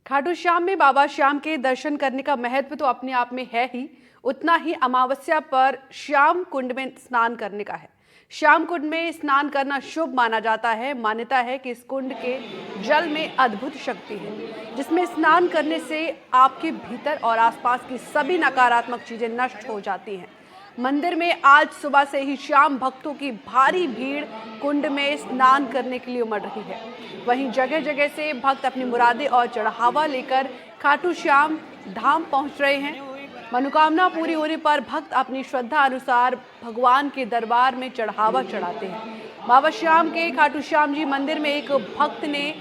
खाटू श्याम में बाबा श्याम के दर्शन करने का महत्व तो अपने आप में है ही, उतना ही अमावस्या पर श्याम कुंड में स्नान करने का है। श्याम कुंड में स्नान करना शुभ माना जाता है। मान्यता है कि इस कुंड के जल में अद्भुत शक्ति है, जिसमें स्नान करने से आपके भीतर और आसपास की सभी नकारात्मक चीजें नष्ट हो जाती हैं। मंदिर में आज सुबह से ही श्याम भक्तों की भारी भीड़ कुंड में स्नान करने के लिए उमड़ रही है। वहीं जगह जगह से भक्त अपनी मुरादें और चढ़ावा लेकर खाटू श्याम धाम पहुंच रहे हैं। मनोकामना पूरी होने पर भक्त अपनी श्रद्धा अनुसार भगवान के दरबार में चढ़ावा चढ़ाते हैं। बाबा श्याम के खाटू श्याम जी मंदिर में एक भक्त ने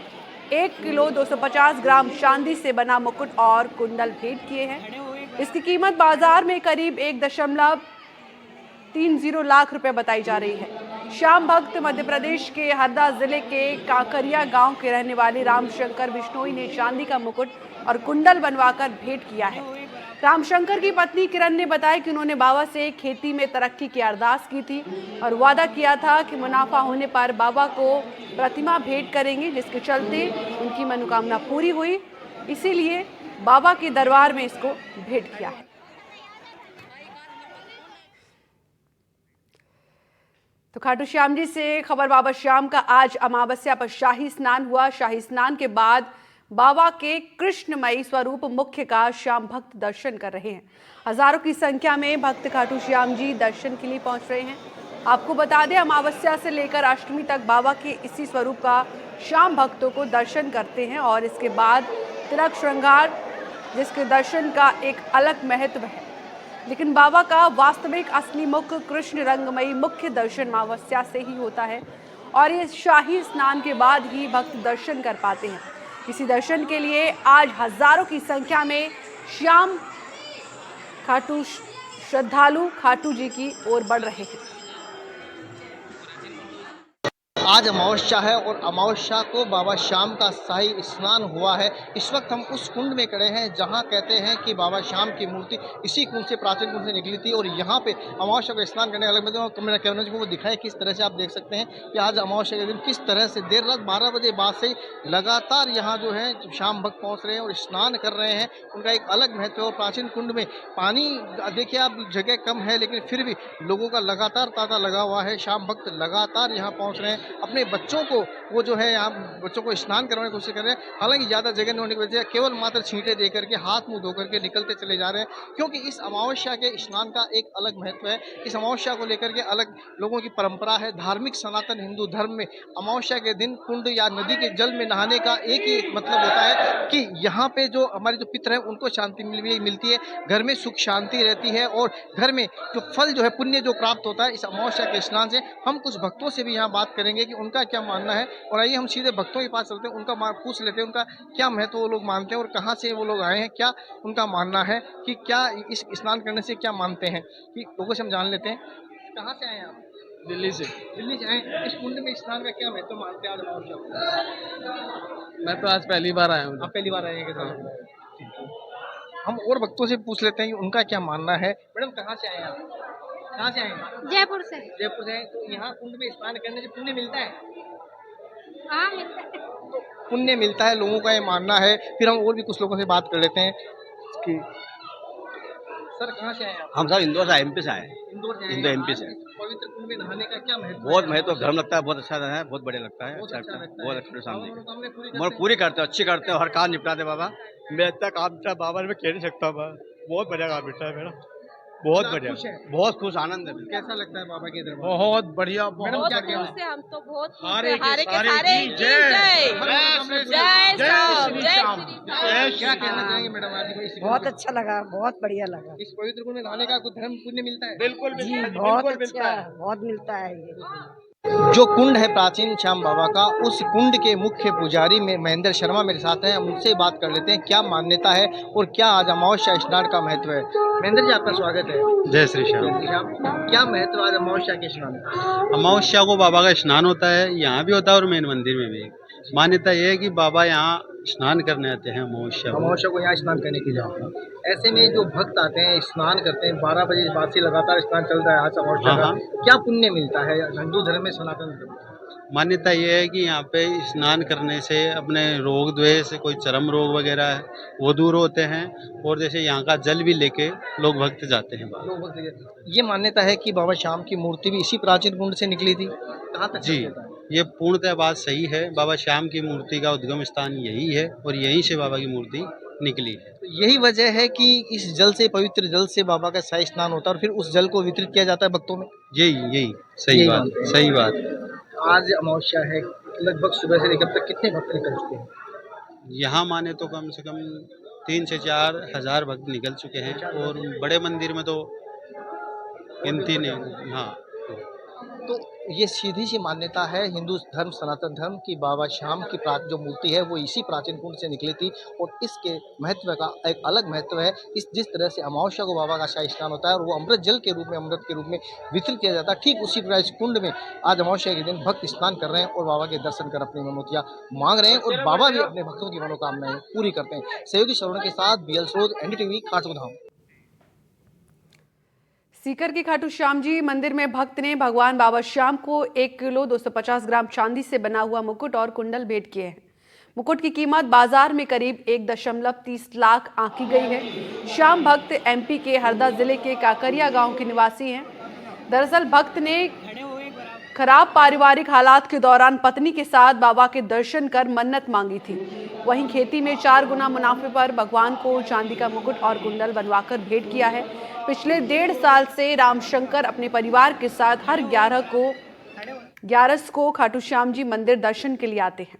1 किलो 250 ग्राम चांदी से बना मुकुट और कुंडल भेंट किए हैं। इसकी कीमत बाजार में करीब 1.30 लाख रुपए बताई जा रही है। श्याम भक्त मध्य प्रदेश के हरदा जिले के काकरिया गांव के रहने वाले रामशंकर बिश्नोई ने चांदी का मुकुट और कुंडल बनवाकर भेंट किया है। रामशंकर की पत्नी किरण ने बताया कि उन्होंने बाबा से खेती में तरक्की की अरदास की थी और वादा किया था कि मुनाफा होने पर बाबा को प्रतिमा भेंट करेंगे, जिसके चलते उनकी मनोकामना पूरी हुई। इसीलिए बाबा के दरबार में इसको भेंट किया है। तो खाटू श्याम जी से खबर। बाबा श्याम का आज अमावस्या पर शाही स्नान हुआ। शाही स्नान के बाद बाबा के कृष्णमयी स्वरूप मुख्य का श्याम भक्त दर्शन कर रहे हैं। हजारों की संख्या में भक्त खाटू श्याम जी दर्शन के लिए पहुंच रहे हैं। आपको बता दें, अमावस्या से लेकर अष्टमी तक बाबा के इसी स्वरूप का श्याम भक्तों को दर्शन करते हैं और इसके बाद तिलक श्रृंगार, जिसके दर्शन का एक अलग महत्व है। लेकिन बाबा का वास्तविक असली मुख कृष्ण रंगमयी मुख्य दर्शन अमावस्या से ही होता है और ये शाही स्नान के बाद ही भक्त दर्शन कर पाते हैं। इसी दर्शन के लिए आज हजारों की संख्या में श्याम खाटू श्रद्धालु खाटू जी की ओर बढ़ रहे हैं। आज अमावस्या है और अमावस्या को बाबा श्याम का शाही स्नान हुआ है। इस वक्त हम उस कुंड में खड़े हैं जहां कहते हैं कि बाबा श्याम की मूर्ति इसी कुंड से, प्राचीन कुंड से निकली थी और यहाँ पे अमावस्या को स्नान करने अलग मेरा कैमरा जी को दिखाए किस तरह से आप देख सकते हैं कि आज अमावस्या के दिन किस तरह से देर रात 12 बजे बाद से लगातार यहाँ जो है श्याम भक्त पहुँच रहे हैं और स्नान कर रहे हैं। उनका एक अलग महत्व है और प्राचीन कुंड में पानी देखिए आप, जगह कम है लेकिन फिर भी लोगों का लगातार तांता लगा हुआ है। श्याम भक्त लगातार यहाँ पहुँच रहे हैं। अपने बच्चों को वो जो है यहाँ बच्चों को स्नान करवाने की कोशिश कर रहे हैं। हालांकि ज़्यादा जगह नहीं होने की वजह से केवल मात्र छींटे दे करके, हाथ मुंह धो करके निकलते चले जा रहे हैं, क्योंकि इस अमावस्या के स्नान का एक अलग महत्व है। इस अमावस्या को लेकर के अलग लोगों की परंपरा है। धार्मिक सनातन हिंदू धर्म में अमावस्या के दिन कुंड या नदी के जल में नहाने का एक ही मतलब होता है कि यहाँ पे जो हमारे जो पितर हैं उनको शांति मिलती है, घर में सुख शांति रहती है और घर में जो फल जो है, पुण्य जो प्राप्त होता है इस अमावस्या के स्नान से। हम कुछ भक्तों से भी यहाँ बात करेंगे कि उनका क्या मानना है और आइए हम सीधे भक्तों के पास चलते हैं, उनका पूछ लेते हैं उनका क्या महत्व वो लोग मानते हैं और कहाँ से वो लोग आए हैं, क्या उनका मानना है कि क्या इस स्नान करने से क्या मानते हैं, कि लोगों से हम जान लेते हैं। कहाँ से आए हैं आप? दिल्ली से। दिल्ली से आए। इस कुंड में स्नान का क्या महत्व मानते हैं आज अमावस्या? मैं तो आज पहली बार आया हूँ। आप पहली बार आए हैं? हम और भक्तों से पूछ लेते हैं कि उनका क्या मानना है। मैडम कहाँ से आए हैं आप? कहाँ से आए हैं? जयपुर से। जयपुर से आए। तो यहाँ कुंड में स्नान करने से पुण्य मिलता है? हाँ, मिलता है। तो पुण्य मिलता है, लोगों का ये मानना है। फिर हम और भी कुछ लोगों से बात कर लेते हैं कि सर कहाँ से आए आप? हम सब इंदौर से, एमपी से आए। इंदौर से? इंदौर एमपी से। पवित्र कुंड में नहाने का क्या महत्व? बहुत महत्व, धर्म लगता है, बहुत अच्छा है, बहुत बढ़िया लगता है, बहुत अच्छा लगता है। बहुत अच्छा सामने और पूरी करते हो, अच्छी करते हो, हर काम निपटाते बाबा। मैं इतना काम निपटा बाबा मैं कह नहीं सकता, बहुत बढ़िया काम निपटा है मेरा, बहुत बढ़िया, बहुत खुश, आनंद है। कैसा लगता है बाबा के दरबार? बहुत बढ़िया, मैडम क्या कहना है? हम तो बहुत सारे की सारे की जय जय श्याम। क्या कहना चाहेंगे मैडम आज को? बहुत अच्छा लगा, बहुत बढ़िया लगा। इस पवित्र कुंड में नहाने का कुछ धर्म पुण्य मिलता है? बिल्कुल जी बिल्कुल, बहुत बिल्कुल अच्छा, बहुत मिलता है ये। जो कुंड है प्राचीन श्याम बाबा का, उस कुंड के मुख्य पुजारी में महेंद्र शर्मा मेरे साथ हैं। हम उनसे बात कर लेते हैं क्या मान्यता है और क्या आज अमावस्या स्नान का महत्व है। महेंद्र जी आपका स्वागत है। जय श्री श्याम। क्या महत्व आज अमावस्या के स्नान का? अमावस्या को बाबा का स्नान होता है, यहाँ भी होता है और मेन मंदिर में भी। मान्यता यह है कि बाबा यहाँ स्नान करने आते हैं अमावस्या को यहाँ स्नान करने के लिए। ऐसे में जो भक्त आते हैं स्नान करते हैं, 12 बजे बाद से लगातार स्नान चल रहा है आज अमावस्या का, क्या पुण्य मिलता है हिंदू धर्म में, सनातन धर्म? मान्यता ये है कि यहाँ पे स्नान करने से अपने रोग द्वेष कोई चर्म रोग वगैरह है वो दूर होते हैं, और जैसे यहाँ का जल भी लेके लोग भक्त जाते हैं बाहर। लोग बोलते हैं। ये मान्यता है कि बाबा श्याम की मूर्ति भी इसी प्राचीन कुंड से निकली थी, कहाँ तक जी, सत्यता है? ये पूर्णतः बात सही है। बाबा श्याम की मूर्ति का उद्गम स्थान यही है और यहीं से बाबा की मूर्ति निकली है। तो यही वजह है कि इस जल से, पवित्र जल से बाबा का शाही स्नान होता है और फिर उस जल को वितरित किया जाता है भक्तों में। यही सही यही बात, मानते हैं। सही बात। आज अमावस्या है, लगभग सुबह से लेकर तक कितने भक्त निकल चुके हैं? यहाँ माने तो कम से कम 3 से 4 हजार भक्त निकल चुके हैं, और बड़े मंदिर में तो गिनती नहीं। हाँ, तो ये सीधी सी मान्यता है हिंदू धर्म, सनातन धर्म की बाबा श्याम की जो मूर्ति है वो इसी प्राचीन कुंड से निकली थी, और इसके महत्व का एक अलग महत्व है। जिस तरह से अमावस्या को बाबा का शाही स्नान होता है और वो अमृत जल के रूप में, अमृत के रूप में वितरित किया जाता है, ठीक उसी प्रकार इस कुंड में आज अमावस्या के दिन भक्त स्नान कर रहे हैं और बाबा के दर्शन कर अपनी मनोतियाँ मांग रहे हैं, और बाबा भी अपने भक्तों की मनोकामनाएं पूरी करते हैं। सहयोगी श्रवण के साथ BL स्रोत, NDTV, खाटू धाम। सीकर के खाटू श्याम जी मंदिर में भक्त ने भगवान बाबा श्याम को 1 किलो 250 ग्राम चांदी से बना हुआ मुकुट और कुंडल भेंट किए हैं। मुकुट की कीमत बाजार में करीब 1.30 लाख आंकी गई है। श्याम भक्त MP के हरदा जिले के काकरिया गांव के निवासी हैं। दरअसल भक्त ने खराब पारिवारिक हालात के दौरान पत्नी के साथ बाबा के दर्शन कर मन्नत मांगी थी। वहीं खेती में 4 गुना मुनाफे पर भगवान को चांदी का मुकुट और कुंडल बनवाकर भेंट किया है। पिछले 1.5 साल से रामशंकर अपने परिवार के साथ हर 11 को खाटू श्याम जी मंदिर दर्शन के लिए आते हैं।